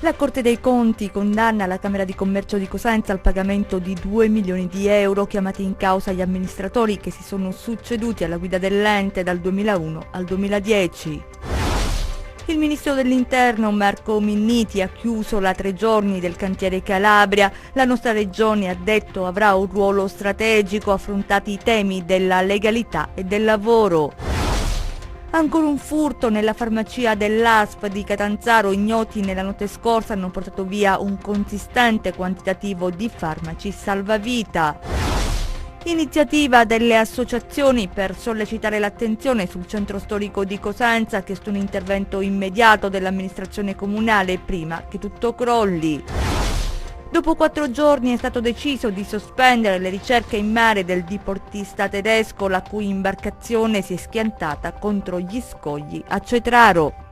La Corte dei Conti condanna la Camera di Commercio di Cosenza al pagamento di 2 milioni di euro chiamati in causa gli amministratori che si sono succeduti alla guida dell'ente dal 2001 al 2010. Il ministro dell'Interno Marco Minniti ha chiuso la 3 giorni del cantiere Calabria. La nostra regione, ha detto, avrà un ruolo strategico affrontati i temi della legalità e del lavoro. Ancora un furto nella farmacia dell'ASP di Catanzaro. Ignoti nella notte scorsa hanno portato via un consistente quantitativo di farmaci salvavita. Iniziativa delle associazioni per sollecitare l'attenzione sul centro storico di Cosenza, ha chiesto un intervento immediato dell'amministrazione comunale prima che tutto crolli. Dopo 4 giorni è stato deciso di sospendere le ricerche in mare del diportista tedesco, la cui imbarcazione si è schiantata contro gli scogli a Cetraro.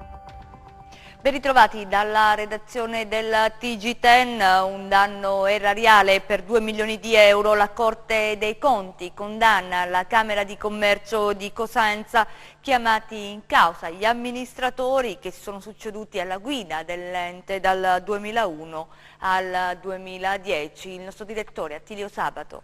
Ben ritrovati dalla redazione del TG10, un danno erariale per 2 milioni di euro. La Corte dei Conti condanna la Camera di Commercio di Cosenza, chiamati in causa gli amministratori che si sono succeduti alla guida dell'ente dal 2001 al 2010. Il nostro direttore Attilio Sabato.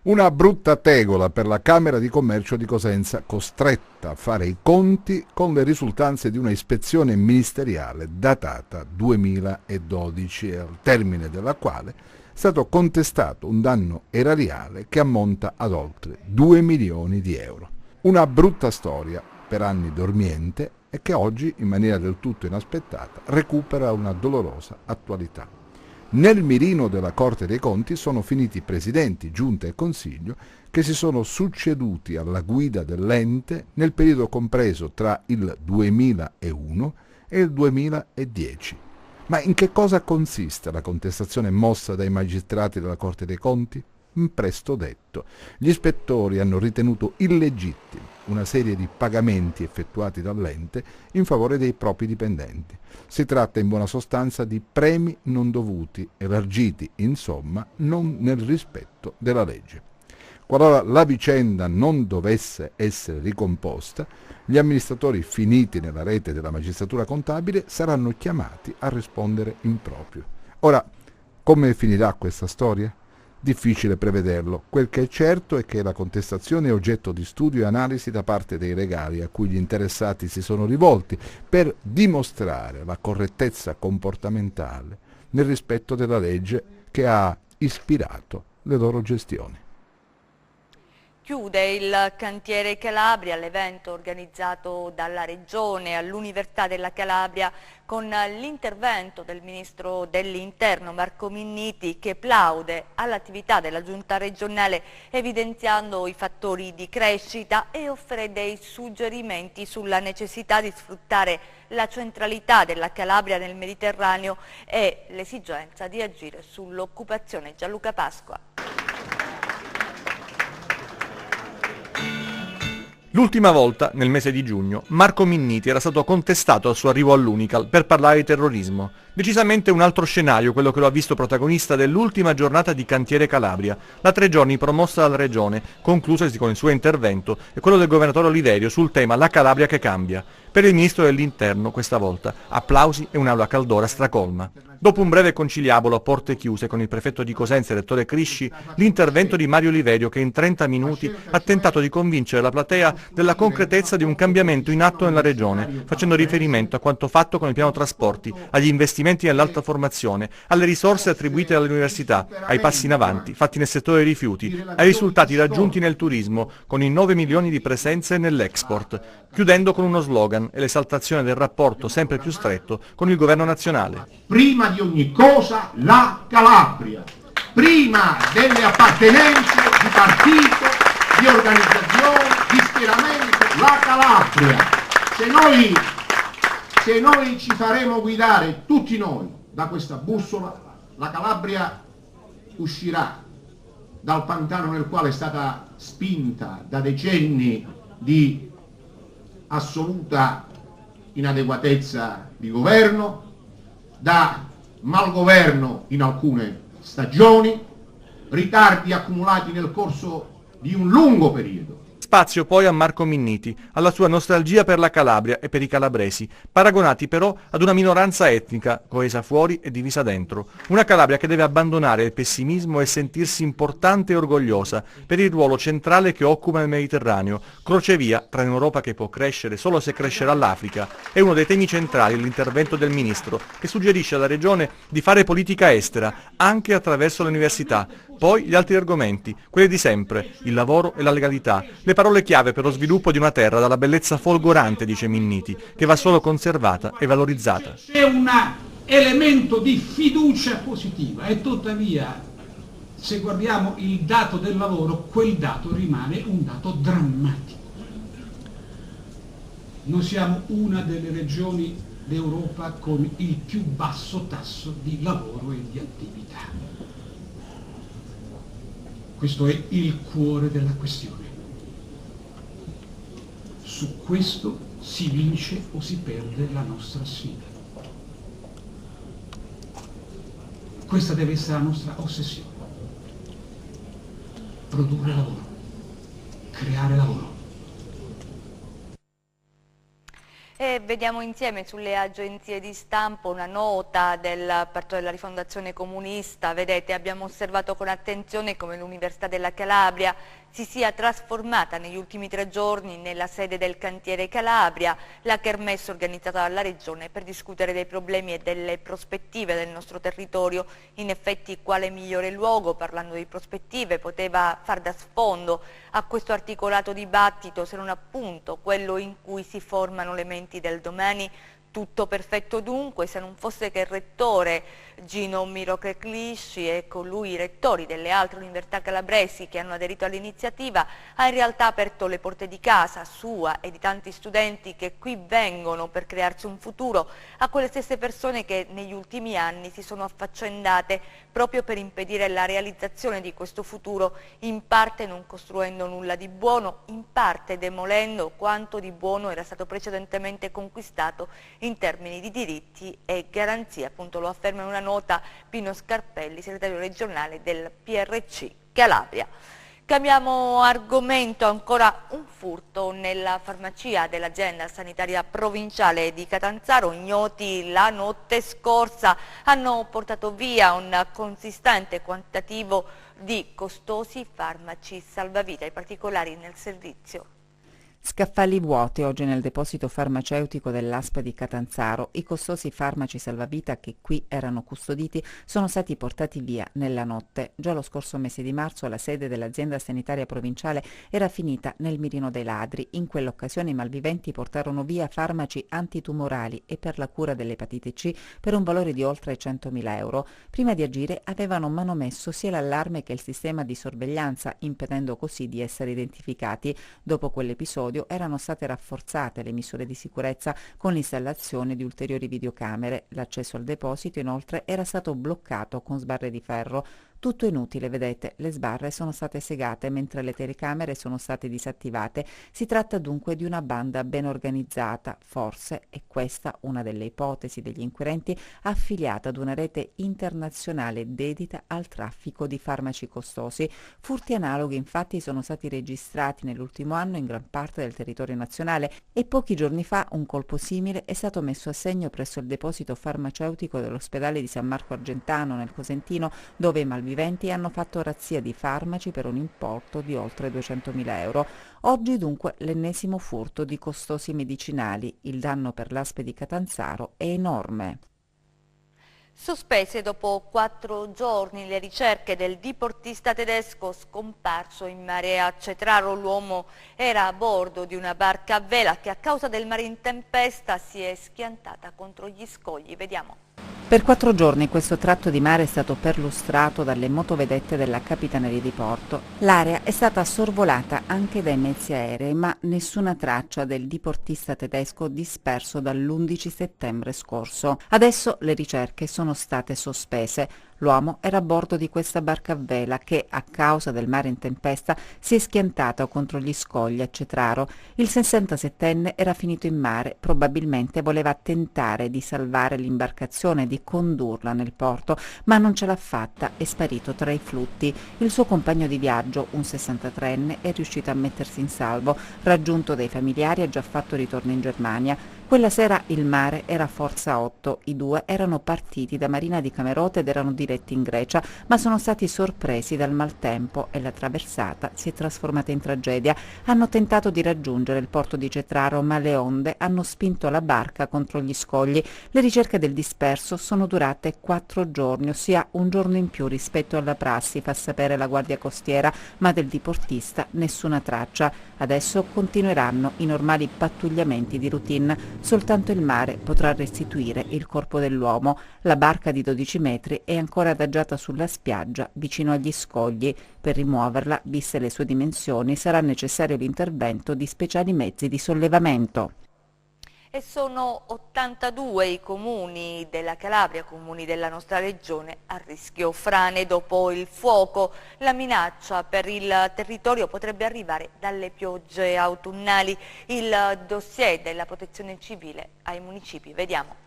Una brutta tegola per la Camera di Commercio di Cosenza, costretta a fare i conti con le risultanze di una ispezione ministeriale datata 2012, al termine della quale è stato contestato un danno erariale che ammonta ad oltre 2 milioni di euro. Una brutta storia, per anni dormiente, e che oggi, in maniera del tutto inaspettata, recupera una dolorosa attualità. Nel mirino della Corte dei Conti sono finiti presidenti, giunta e consiglio che si sono succeduti alla guida dell'ente nel periodo compreso tra il 2001 e il 2010. Ma in che cosa consiste la contestazione mossa dai magistrati della Corte dei Conti? Presto detto. Gli ispettori hanno ritenuto illegittimi una serie di pagamenti effettuati dall'ente in favore dei propri dipendenti. Si tratta in buona sostanza di premi non dovuti, elargiti insomma non nel rispetto della legge. Qualora la vicenda non dovesse essere ricomposta, gli amministratori finiti nella rete della magistratura contabile saranno chiamati a rispondere in proprio. Ora, come finirà questa storia? Difficile prevederlo. Quel che è certo è che la contestazione è oggetto di studio e analisi da parte dei legali a cui gli interessati si sono rivolti per dimostrare la correttezza comportamentale nel rispetto della legge che ha ispirato le loro gestioni. Chiude il cantiere Calabria, l'evento organizzato dalla Regione all'Università della Calabria con l'intervento del Ministro dell'Interno Marco Minniti, che plaude all'attività della Giunta regionale evidenziando i fattori di crescita e offre dei suggerimenti sulla necessità di sfruttare la centralità della Calabria nel Mediterraneo e l'esigenza di agire sull'occupazione. Gianluca Pasqua. L'ultima volta, nel mese di giugno, Marco Minniti era stato contestato al suo arrivo all'Unical per parlare di terrorismo. Decisamente un altro scenario, quello che lo ha visto protagonista dell'ultima giornata di Cantiere Calabria, la 3 giorni promossa dalla Regione, conclusasi con il suo intervento, e quello del governatore Oliverio sul tema La Calabria che cambia. Per il Ministro dell'Interno, questa volta, applausi e un'aula caldora stracolma. Dopo un breve conciliabolo a porte chiuse con il prefetto di Cosenza e rettore Crisci, l'intervento di Mario Oliverio che in 30 minuti ha tentato di convincere la platea della concretezza di un cambiamento in atto nella Regione, facendo riferimento a quanto fatto con il piano trasporti, agli investimenti nell'alta formazione, alle risorse attribuite alle università, ai passi in avanti fatti nel settore dei rifiuti, ai risultati raggiunti nel turismo, con i 9 milioni di presenze nell'export, chiudendo con uno slogan e l'esaltazione del rapporto sempre più stretto con il governo nazionale. Prima di ogni cosa la Calabria, prima delle appartenenze di partito, di organizzazione, di schieramento, la Calabria. Se noi ci faremo guidare, tutti noi, da questa bussola, la Calabria uscirà dal pantano nel quale è stata spinta da decenni di assoluta inadeguatezza di governo, da malgoverno in alcune stagioni, ritardi accumulati nel corso di un lungo periodo Spazio poi a Marco Minniti, alla sua nostalgia per la Calabria e per i calabresi, paragonati però ad una minoranza etnica, coesa fuori e divisa dentro. Una Calabria che deve abbandonare il pessimismo e sentirsi importante e orgogliosa per il ruolo centrale che occupa nel Mediterraneo, crocevia tra un'Europa che può crescere solo se crescerà l'Africa. È uno dei temi centrali l'intervento del Ministro, che suggerisce alla Regione di fare politica estera, anche attraverso le università. Poi gli altri argomenti, quelli di sempre, il lavoro e la legalità, le parole chiave per lo sviluppo di una terra dalla bellezza folgorante, dice Minniti, che va solo conservata e valorizzata. C'è un elemento di fiducia positiva e tuttavia, se guardiamo il dato del lavoro, quel dato rimane un dato drammatico. Noi siamo una delle regioni d'Europa con il più basso tasso di lavoro e di attività. Questo è il cuore della questione. Su questo si vince o si perde la nostra sfida. Questa deve essere la nostra ossessione. Produrre lavoro, creare lavoro. E vediamo insieme sulle agenzie di stampa una nota del Partito della Rifondazione Comunista. Vedete, abbiamo osservato con attenzione come l'Università della Calabria si sia trasformata negli ultimi 3 giorni nella sede del cantiere Calabria, la kermesse organizzata dalla Regione per discutere dei problemi e delle prospettive del nostro territorio. In effetti, quale migliore luogo, parlando di prospettive, poteva far da sfondo a questo articolato dibattito se non appunto quello in cui si formano le menti del domani? Tutto perfetto dunque, se non fosse che il rettore Gino Mirocreclisci e con lui i rettori delle altre università calabresi che hanno aderito all'iniziativa, ha in realtà aperto le porte di casa sua e di tanti studenti che qui vengono per crearsi un futuro, a quelle stesse persone che negli ultimi anni si sono affaccendate proprio per impedire la realizzazione di questo futuro, in parte non costruendo nulla di buono, in parte demolendo quanto di buono era stato precedentemente conquistato in termini di diritti e garanzie. Appunto lo afferma in una nota Pino Scarpelli, segretario regionale del PRC Calabria. Cambiamo argomento, ancora un furto nella farmacia dell'azienda sanitaria provinciale di Catanzaro. Ignoti la notte scorsa hanno portato via un consistente quantitativo di costosi farmaci salvavita, i particolari nel servizio. Scaffali vuoti oggi nel deposito farmaceutico dell'ASP di Catanzaro. I costosi farmaci salvavita che qui erano custoditi sono stati portati via nella notte. Già lo scorso mese di marzo la sede dell'azienda sanitaria provinciale era finita nel mirino dei ladri. In quell'occasione i malviventi portarono via farmaci antitumorali e per la cura dell'epatite C per un valore di oltre 100.000 euro. Prima di agire avevano manomesso sia l'allarme che il sistema di sorveglianza, impedendo così di essere identificati. Dopo quell'episodio erano state rafforzate le misure di sicurezza con l'installazione di ulteriori videocamere. L'accesso al deposito inoltre era stato bloccato con sbarre di ferro. Tutto inutile, vedete, le sbarre sono state segate mentre le telecamere sono state disattivate. Si tratta dunque di una banda ben organizzata, forse è questa una delle ipotesi degli inquirenti, affiliata ad una rete internazionale dedita al traffico di farmaci costosi. Furti analoghi infatti sono stati registrati nell'ultimo anno in gran parte del territorio nazionale e pochi giorni fa un colpo simile è stato messo a segno presso il deposito farmaceutico dell'ospedale di San Marco Argentano nel Cosentino, dove i malviventi hanno fatto razzia di farmaci per un importo di oltre 200.000 euro. Oggi dunque l'ennesimo furto di costosi medicinali. Il danno per l'ASP di Catanzaro è enorme. Sospese dopo 4 giorni le ricerche del diportista tedesco scomparso in mare a Cetraro. L'uomo era a bordo di una barca a vela che a causa del mare in tempesta si è schiantata contro gli scogli. Vediamo. Per 4 giorni questo tratto di mare è stato perlustrato dalle motovedette della Capitaneria di Porto. L'area è stata sorvolata anche dai mezzi aerei, ma nessuna traccia del diportista tedesco disperso dall'11 settembre scorso. Adesso le ricerche sono state sospese. L'uomo era a bordo di questa barca a vela che, a causa del mare in tempesta, si è schiantata contro gli scogli a Cetraro. Il 67enne era finito in mare, probabilmente voleva tentare di salvare l'imbarcazione, di condurla nel porto, ma non ce l'ha fatta, è sparito tra i flutti. Il suo compagno di viaggio, un 63enne, è riuscito a mettersi in salvo, raggiunto dai familiari, ha già fatto ritorno in Germania. Quella sera il mare era forza 8, i due erano partiti da Marina di Camerota ed erano diretti in Grecia, ma sono stati sorpresi dal maltempo e la traversata si è trasformata in tragedia. Hanno tentato di raggiungere il porto di Cetraro, ma le onde hanno spinto la barca contro gli scogli. Le ricerche del disperso sono durate 4 giorni, ossia un giorno in più rispetto alla prassi, fa sapere la Guardia Costiera, ma del diportista nessuna traccia. Adesso continueranno i normali pattugliamenti di routine. Soltanto il mare potrà restituire il corpo dell'uomo. La barca di 12 metri è ancora adagiata sulla spiaggia vicino agli scogli. Per rimuoverla, viste le sue dimensioni, sarà necessario l'intervento di speciali mezzi di sollevamento. E sono 82 i comuni della Calabria, comuni della nostra regione, a rischio frane dopo il fuoco. La minaccia per il territorio potrebbe arrivare dalle piogge autunnali. Il dossier della Protezione Civile ai municipi, vediamo.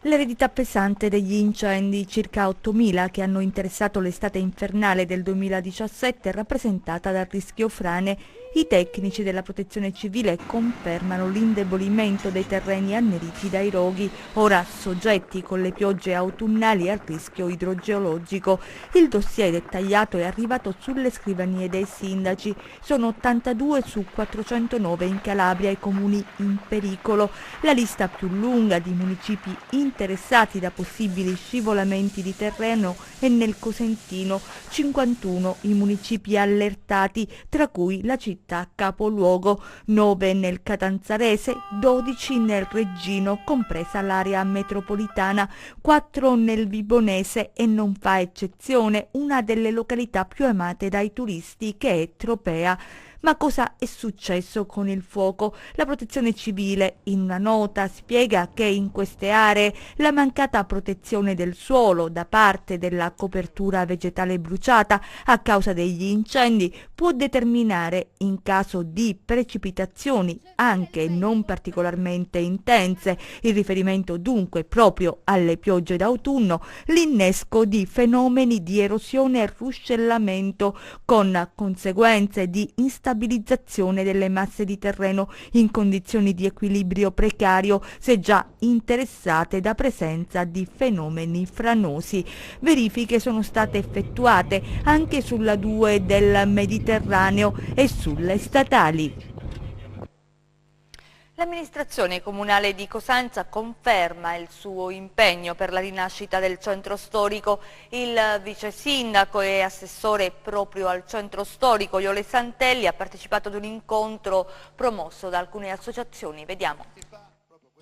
L'eredità pesante degli incendi, circa 8.000 che hanno interessato l'estate infernale del 2017, è rappresentata dal rischio frane. I tecnici della Protezione Civile confermano l'indebolimento dei terreni anneriti dai roghi, ora soggetti con le piogge autunnali al rischio idrogeologico. Il dossier dettagliato è arrivato sulle scrivanie dei sindaci. Sono 82 su 409 in Calabria i comuni in pericolo. La lista più lunga di municipi interessati da possibili scivolamenti di terreno è nel Cosentino, 51 i municipi allertati, tra cui la città capoluogo, 9 nel Catanzarese, 12 nel Reggino, compresa l'area metropolitana, 4 nel Vibonese e non fa eccezione una delle località più amate dai turisti, che è Tropea. Ma cosa è successo con il fuoco? La Protezione Civile in una nota spiega che in queste aree la mancata protezione del suolo da parte della copertura vegetale bruciata a causa degli incendi può determinare, in caso di precipitazioni anche non particolarmente intense, il riferimento dunque proprio alle piogge d'autunno, l'innesco di fenomeni di erosione e ruscellamento con conseguenze di instabilità delle masse di terreno in condizioni di equilibrio precario, se già interessate da presenza di fenomeni franosi. Verifiche sono state effettuate anche sulla 2 del Mediterraneo e sulle statali. L'amministrazione comunale di Cosenza conferma il suo impegno per la rinascita del centro storico. Il vice sindaco e assessore proprio al centro storico, Iole Santelli, ha partecipato ad un incontro promosso da alcune associazioni. Vediamo.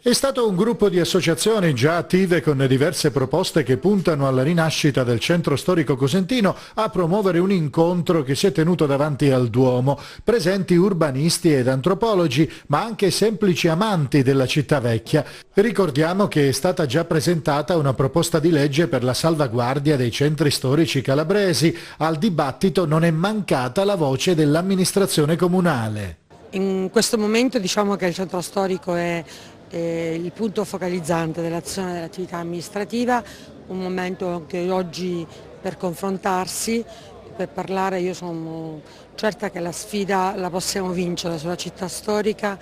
È stato un gruppo di associazioni già attive con diverse proposte che puntano alla rinascita del centro storico cosentino a promuovere un incontro che si è tenuto davanti al Duomo, presenti urbanisti ed antropologi, ma anche semplici amanti della città vecchia. Ricordiamo che è stata già presentata una proposta di legge per la salvaguardia dei centri storici calabresi. Al dibattito non è mancata la voce dell'amministrazione comunale. In questo momento diciamo che il centro storico è il punto focalizzante dell'azione dell'attività amministrativa, un momento anche oggi per confrontarsi, per parlare. Io sono certa che la sfida la possiamo vincere sulla città storica,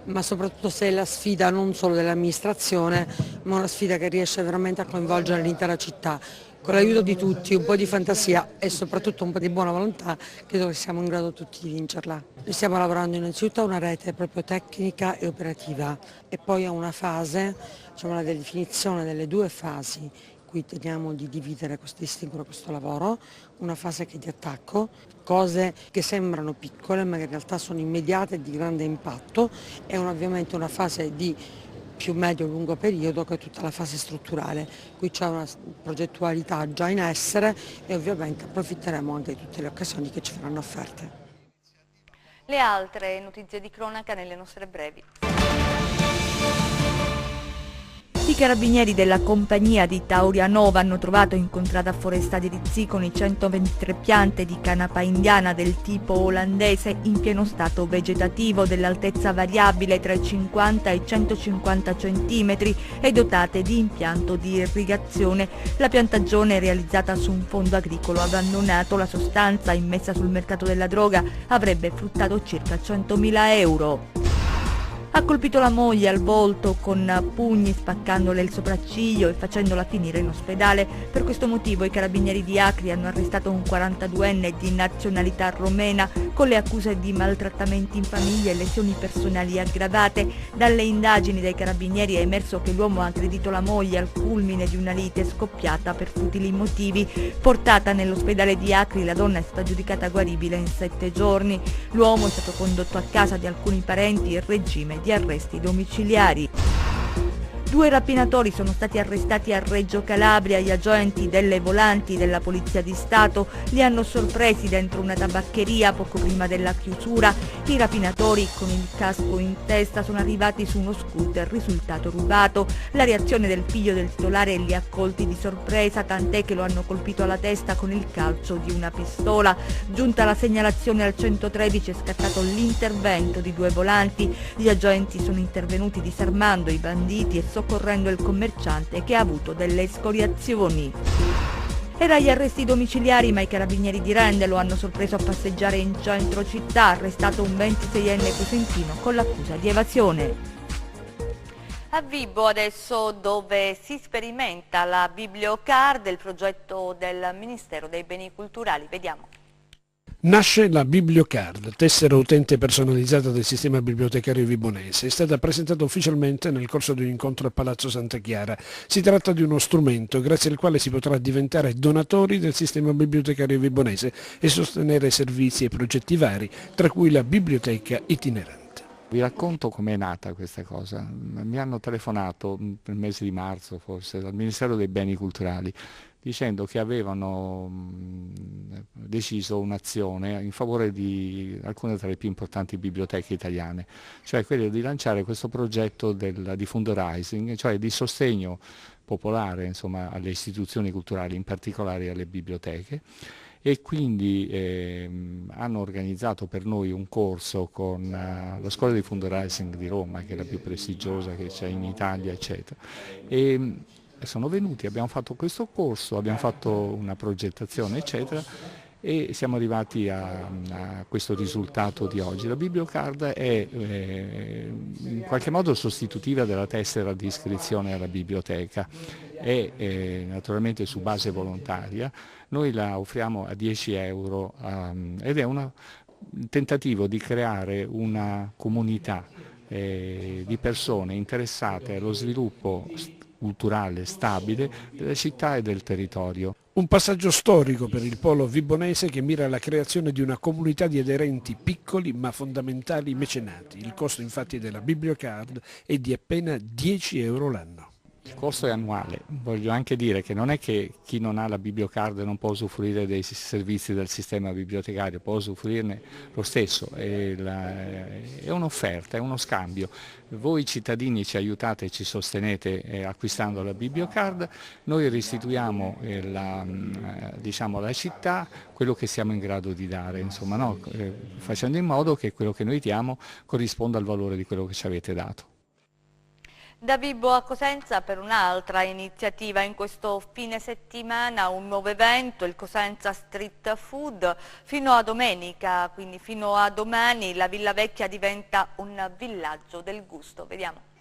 ma soprattutto se è la sfida non solo dell'amministrazione, ma una sfida che riesce veramente a coinvolgere l'intera città. Con l'aiuto di tutti, un po' di fantasia e soprattutto un po' di buona volontà, credo che siamo in grado tutti di vincerla. Noi stiamo lavorando innanzitutto a una rete proprio tecnica e operativa e poi a una fase, diciamo la definizione delle 2 fasi in cui teniamo di dividere, distinguere questo lavoro, una fase che è di attacco, cose che sembrano piccole ma che in realtà sono immediate e di grande impatto, e ovviamente una fase di più medio-lungo periodo, che è tutta la fase strutturale. Qui c'è una progettualità già in essere e ovviamente approfitteremo anche di tutte le occasioni che ci verranno offerte. Le altre notizie di cronaca nelle nostre brevi. I carabinieri della compagnia di Taurianova hanno trovato in contrada Foresta di Rizziconi 123 piante di canapa indiana del tipo olandese in pieno stato vegetativo dell'altezza variabile tra i 50 e i 150 cm e dotate di impianto di irrigazione. La piantagione è realizzata su un fondo agricolo abbandonato. La sostanza, immessa sul mercato della droga, avrebbe fruttato circa 100.000 euro. Ha colpito la moglie al volto con pugni, spaccandole il sopracciglio e facendola finire in ospedale. Per questo motivo i carabinieri di Acri hanno arrestato un 42enne di nazionalità romena con le accuse di maltrattamenti in famiglia e lesioni personali aggravate. Dalle indagini dei carabinieri è emerso che l'uomo ha aggredito la moglie al culmine di una lite scoppiata per futili motivi. Portata nell'ospedale di Acri, la donna è stata giudicata guaribile in 7 giorni. L'uomo è stato condotto a casa di alcuni parenti in regime di arresti domiciliari. 2 rapinatori sono stati arrestati a Reggio Calabria. Gli agenti delle volanti della Polizia di Stato li hanno sorpresi dentro una tabaccheria poco prima della chiusura. I rapinatori, con il casco in testa, sono arrivati su uno scooter risultato rubato. La reazione del figlio del titolare li ha colti di sorpresa, tant'è che lo hanno colpito alla testa con il calcio di una pistola. Giunta la segnalazione al 113 è scattato l'intervento di 2 volanti. Gli agenti sono intervenuti disarmando i banditi e soccorrendo il commerciante che ha avuto delle escoriazioni. Era agli arresti domiciliari, ma i carabinieri di Rende lo hanno sorpreso a passeggiare in centro città, arrestato un 26enne cosentino con l'accusa di evasione. A Vibo adesso, dove si sperimenta la Bibliocard, il progetto del Ministero dei Beni Culturali. Vediamo. Nasce la Bibliocard, tessera utente personalizzata del sistema bibliotecario vibonese. È stata presentata ufficialmente nel corso di un incontro a Palazzo Santa Chiara. Si tratta di uno strumento grazie al quale si potrà diventare donatori del sistema bibliotecario vibonese e sostenere servizi e progetti vari, tra cui la biblioteca itinerante. Vi racconto com'è nata questa cosa. Mi hanno telefonato nel mese di marzo forse dal Ministero dei Beni Culturali dicendo che avevano deciso un'azione in favore di alcune tra le più importanti biblioteche italiane, cioè quello di lanciare questo progetto di fundraising, cioè di sostegno popolare, insomma, alle istituzioni culturali, in particolare alle biblioteche, e quindi hanno organizzato per noi un corso con la Scuola di Fundraising di Roma, che è la più prestigiosa che c'è in Italia, eccetera. E sono venuti, abbiamo fatto questo corso, abbiamo fatto una progettazione, eccetera, e siamo arrivati a questo risultato di oggi. La Bibliocard è in qualche modo sostitutiva della tessera di iscrizione alla biblioteca, è naturalmente su base volontaria, noi la offriamo a 10 euro ed è un tentativo di creare una comunità di persone interessate allo sviluppo culturale stabile della città e del territorio. Un passaggio storico per il polo vibonese che mira alla creazione di una comunità di aderenti piccoli ma fondamentali mecenati. Il costo infatti della Bibliocard è di appena 10 euro l'anno. Il costo è annuale, voglio anche dire che non è che chi non ha la Bibliocard non può usufruire dei servizi del sistema bibliotecario, può usufruirne lo stesso, è un'offerta, è uno scambio. Voi cittadini ci aiutate e ci sostenete acquistando la Bibliocard, noi restituiamo alla città quello che siamo in grado di dare, insomma, no? Facendo in modo che quello che noi diamo corrisponda al valore di quello che ci avete dato. Da Vibo a Cosenza per un'altra iniziativa. In questo fine settimana un nuovo evento, il Cosenza Street Food. Fino a domenica, quindi fino a domani, la Villa Vecchia diventa un villaggio del gusto. Vediamo.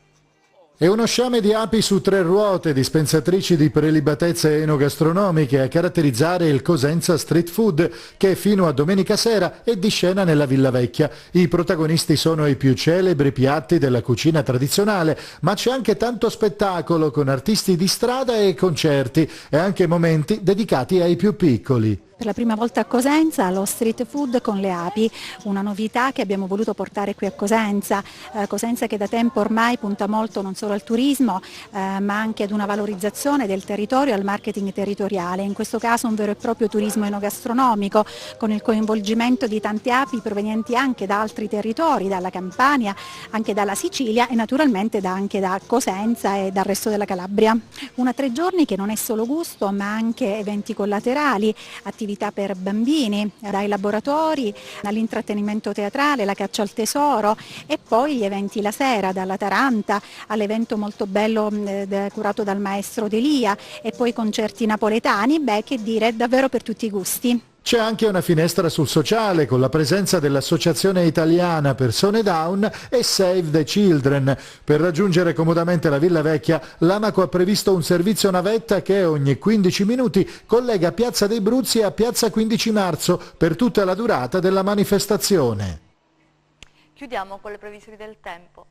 È uno sciame di api su 3 ruote, dispensatrici di prelibatezze enogastronomiche a caratterizzare il Cosenza Street Food, che fino a domenica sera è di scena nella Villa Vecchia. I protagonisti sono i più celebri piatti della cucina tradizionale, ma c'è anche tanto spettacolo con artisti di strada e concerti, e anche momenti dedicati ai più piccoli. Per la prima volta a Cosenza lo street food con le api, una novità che abbiamo voluto portare qui a Cosenza, Cosenza che da tempo ormai punta molto non solo al turismo ma anche ad una valorizzazione del territorio e al marketing territoriale, in questo caso un vero e proprio turismo enogastronomico con il coinvolgimento di tante api provenienti anche da altri territori, dalla Campania, anche dalla Sicilia e naturalmente anche da Cosenza e dal resto della Calabria. Una 3 giorni che non è solo gusto ma anche eventi collaterali, attività per bambini, dai laboratori all'intrattenimento teatrale, la caccia al tesoro e poi gli eventi la sera, dalla Taranta all'evento molto bello curato dal maestro Delia e poi concerti napoletani, che dire, davvero per tutti i gusti. C'è anche una finestra sul sociale con la presenza dell'Associazione Italiana Persone Down e Save the Children. Per raggiungere comodamente la Villa Vecchia, l'Amaco ha previsto un servizio navetta che ogni 15 minuti collega Piazza dei Bruzzi a Piazza 15 Marzo per tutta la durata della manifestazione. Chiudiamo con le previsioni del tempo.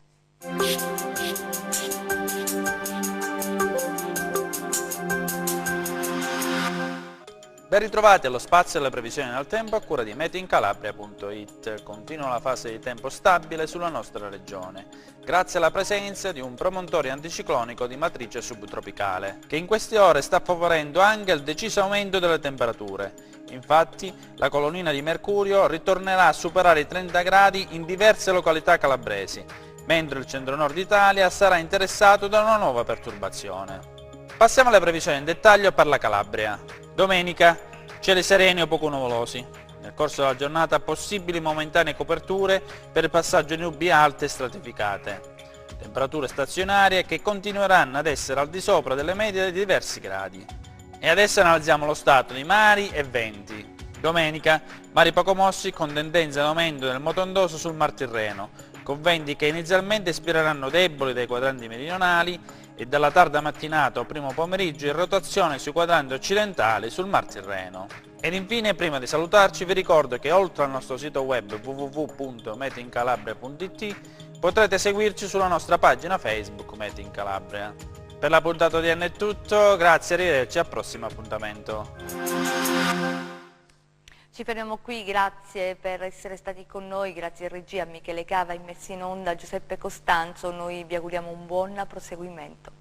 Ben ritrovati allo spazio delle previsioni del tempo a cura di meteincalabria.it. Continua la fase di tempo stabile sulla nostra regione, grazie alla presenza di un promontorio anticiclonico di matrice subtropicale, che in queste ore sta favorendo anche il deciso aumento delle temperature. Infatti, la colonnina di mercurio ritornerà a superare i 30 gradi in diverse località calabresi, mentre il centro-nord Italia sarà interessato da una nuova perturbazione. Passiamo alle previsioni in dettaglio per la Calabria. Domenica, cieli sereni o poco nuvolosi. Nel corso della giornata possibili momentanee coperture per il passaggio di nubi alte e stratificate. Temperature stazionarie che continueranno ad essere al di sopra delle medie di diversi gradi. E adesso analizziamo lo stato di mari e venti. Domenica, mari poco mossi con tendenza ad aumento del moto ondoso sul Mar Tirreno, con venti che inizialmente ispireranno deboli dai quadranti meridionali e dalla tarda mattinata o primo pomeriggio in rotazione sui quadranti occidentali sul Mar Tirreno. Ed infine, prima di salutarci, vi ricordo che oltre al nostro sito web www.meteincalabria.it potrete seguirci sulla nostra pagina Facebook Mete in Calabria. Per la puntata odierna è tutto, grazie, arrivederci al prossimo appuntamento. Ci fermiamo qui, grazie per essere stati con noi, grazie a regia, Michele Cava, immesso in onda, Giuseppe Costanzo, noi vi auguriamo un buon proseguimento.